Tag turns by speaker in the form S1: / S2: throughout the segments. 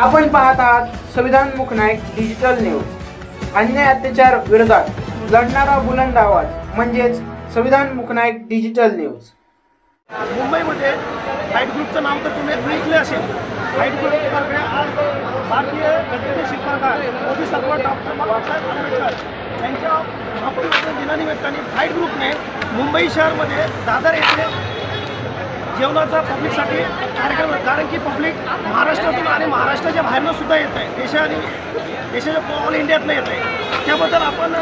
S1: आपण पाहत आहात संविधानमुख नाईक डिजिटल न्यूज। अन्याय अत्याचार विरोधात लढणारा बुलंद आवाज म्हणजेच संविधानमुख नाईक डिजिटल न्यूज।
S2: मुंबईमध्ये फाईट ग्रुपचं नाव तर तुम्ही ऐकले असेल। फाईट ग्रुपकडे आज भारतीय घटनेचे शिल्पकार मोदी सरकार डॉक्टर बाबासाहेब आंबेडकर यांच्या महापरिनिर्वाण दिनानिमित्ताने फाईट ग्रुपने मुंबई शहरमध्ये दादर येथे जेवणाचा पब्लिकसाठी कार्यक्रम, कारण की पब्लिक महाराष्ट्रातून आणि महाराष्ट्राच्या बाहेरनं सुद्धा येत आहे, देशाच्या ऑल इंडियातनं येत आहे। त्याबद्दल आपण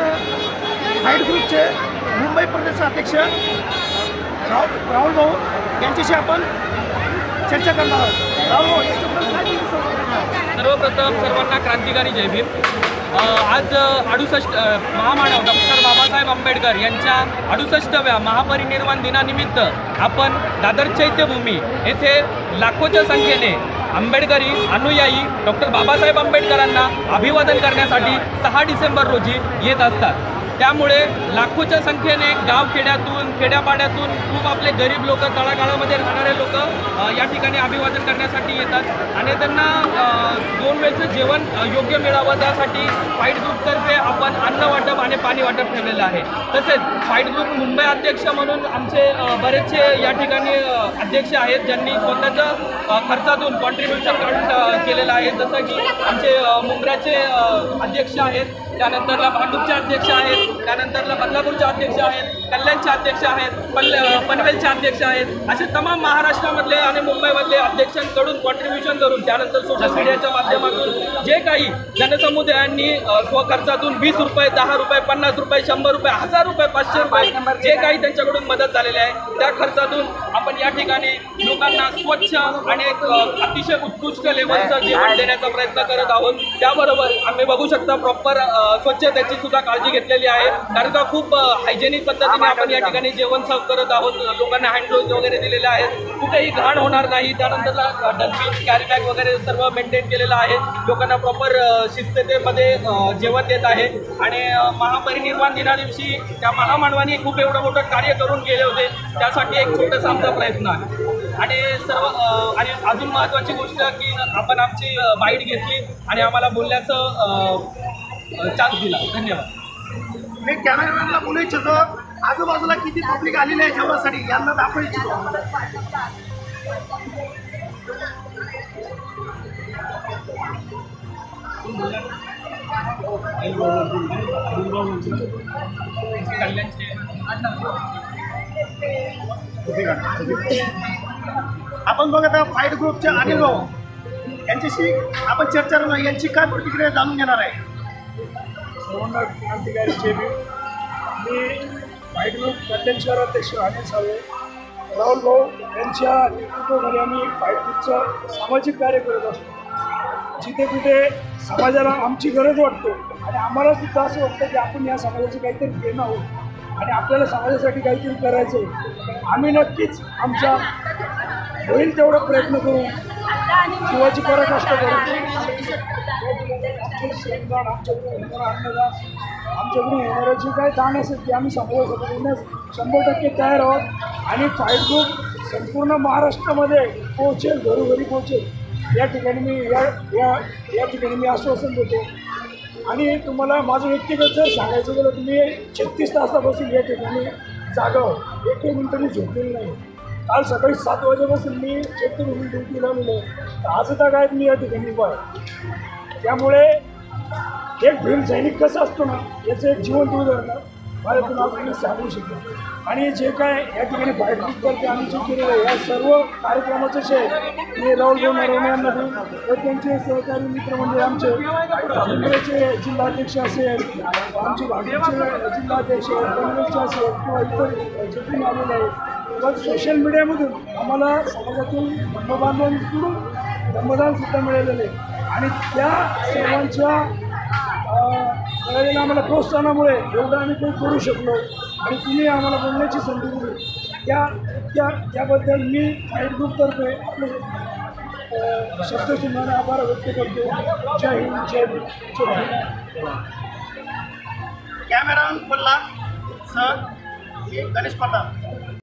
S2: फाईट ग्रुपचे मुंबई प्रदेश अध्यक्ष राहुल भाऊ यांच्याशी आपण चर्चा करणार आहोत। राहुल भाऊ,
S3: सर्वप्रथम सर्वांना क्रांतिकारी जय भीम। आज 68 महामानव डॉक्टर बाबासाहेब आंबेडकर यांच्या 68व्या महापरिनिर्वाण दिनानिमित्त आपण दादर चैत्यभूमी येथे लाखोच्या संख्येने आंबेडकरी अनुयायी डॉक्टर बाबासाहेब आंबेडकरांना अभिवादन करण्यासाठी 6 डिसेंबर रोजी येत असतात। त्यामुळे लाखोच्या संख्येने गावखेड्यातून खेड्यापाड्यातून खूप आपले गरीब लोक, तळागाळामध्ये राहणारे लोक या ठिकाणी अभिवादन करण्यासाठी येतात आणि त्यांना 2 वेळचं जेवण योग्य मिळावं त्यासाठी फाईट ग्रुपतर्फे आपण अन्न वाटप आणि पाणी वाटप ठेवलेलं आहे। तसेच फाईट ग्रुप मुंबई अध्यक्ष म्हणून आमचे बरेचसे या ठिकाणी अध्यक्ष आहेत ज्यांनी स्वतःच्या खर्चातून कॉन्ट्रीब्युशन काढून केलेलं आहे। जसं की आमचे मुंब्र्याचे अध्यक्ष आहेत, त्यानंतरला भांडूपचे अध्यक्ष आहेत, त्यानंतरला बदलापूरचे अध्यक्ष आहेत, कल्याणचे अध्यक्ष आहेत, पनवेलचे अध्यक्ष आहेत। असे तमाम महाराष्ट्रामधले आणि मुंबईमधले अध्यक्षांकडून कॉन्ट्रीब्युशन करून त्यानंतर सोशल मीडियाच्या माध्यमातून जे काही जनसमुदायांनी स्वखर्चातून 20 रुपये, 10 रुपये, 50 रुपये, 100 रुपये, 1000 रुपये, 500 रुपये जे काही त्यांच्याकडून मदत झालेली आहे त्या खर्चातून आपण या ठिकाणी लोकांना स्वच्छ आणि एक अतिशय उत्कृष्ट लेवलचं जेवण देण्याचा प्रयत्न करत आहोत। त्याबरोबर आम्ही बघू शकता प्रॉपर स्वच्छतेची सुद्धा काळजी घेतलेली आहे, कारण का खूप हायजेनिक पद्धतीने आपण या ठिकाणी जेवण सर्व करत आहोत। लोकांना हँड ग्लोव्ज वगैरे दिलेले आहेत, कुठेही घाण होणार नाही। त्यानंतर डस्टबिन, कॅरी बॅग वगैरे सर्व मेंटेन केलेलं आहे। लोकांना प्रॉपर शिस्ततेमध्ये जेवण देत आहे आणि महापरिनिर्वाण दिनादिवशी त्या महामानवांनी खूप एवढं मोठं कार्य करून गेले होते, त्यासाठी एक छोटासा आमचा प्रयत्न आहे। आणि आणि अजून महत्त्वाची गोष्ट की आपण आमची बाईट घेतली आणि आम्हाला बोलण्याचं चान्स दिला। धन्यवाद।
S2: मी कॅमेरामॅनला बोलू इच्छितो, आजूबाजूला किती पब्लिक आलेली आहे जेवणासाठी यांना दाखवू इच्छितो। आपण बघत आहोत फाईट ग्रुपच्या अनिल भाऊ यांच्याशी आपण चर्चा करू, यांची काय प्रतिक्रिया जाणून घेणार आहे।
S4: सर्वांना क्रांतिकारी जय भीम। मी फाईट ग्रुप कल्याण शहराध्यक्ष अनिल सावे। राहुल भाऊ यांच्या नेतृत्वाखाली आम्ही फाईट ग्रुपचं सामाजिक कार्य करत असतो। जिथे कुठे समाजाला आमची गरज वाटतो आणि आम्हाला सुद्धा असं वाटतं की आपण या समाजाची काहीतरी प्रेरणा आहोत आणि आपल्याला समाजासाठी काहीतरी करायचं आहे, आम्ही नक्कीच आमचा होईल तेवढा प्रयत्न करू, जीवाची पराकाष्ठा करू। आमच्याकडून होणारा अन्नदान, आमच्याकडून होणारं जे काही दान असेल ते आम्ही समाजासाठी देण्यास 100% तयार आहोत आणि फाईट ग्रुप संपूर्ण महाराष्ट्रामध्ये पोहोचेल, घरोघरी पोहोचेल या ठिकाणी मी आश्वासन देतो। आणि तुम्हाला माझं व्यक्तिगत जर सांगायचं गेलं तर मी 36 तासापासून या ठिकाणी जागा आहोत, 1 मिनिटं मी झोपलेलं नाही। काल सकाळी 7 वाजेपासून मी चैत्यभूमी ड्युटीला आलेलो, तर आजचा काय मी या ठिकाणी उभा आहे। त्यामुळे एक भीम सैनिक कसं असतो ना याचं एक जिवंत उदाहरण माझ्यातून आज मी सांगू शकतो। आणि जे काय या ठिकाणी फाईट ग्रुपतर्फे आम्ही जे केलेलं आहे या सर्व कार्यक्रमाचं श्रेय मी राहुल भाऊ नरवणे यांना देऊन व त्यांचे सहकारी मित्रमंडळी आमचे मुंबईचे जिल्हाध्यक्ष असेल, आमचे भाजपचे जिल्हाध्यक्ष पनवेलचे असेल किंवा इतर जे कोणी आलेले आहेत, व सोशल मीडियामधून आम्हाला समाजातील धर्मबांधवांकडून धर्मदानसुद्धा मिळालेलं आहे आणि त्या सर्वांच्या आम्हाला प्रोत्साहनामुळे एवढं आम्ही काही करू शकलो आणि तुम्ही आम्हाला बोलण्याची संधी दिली त्याबद्दल मी फाईट ग्रुपतर्फे आपले शब्दसुमनाने आभार व्यक्त करतो। जय हिंद, जय भीम।
S2: कॅमेरामॅन बोलला सर गणेश पठाण।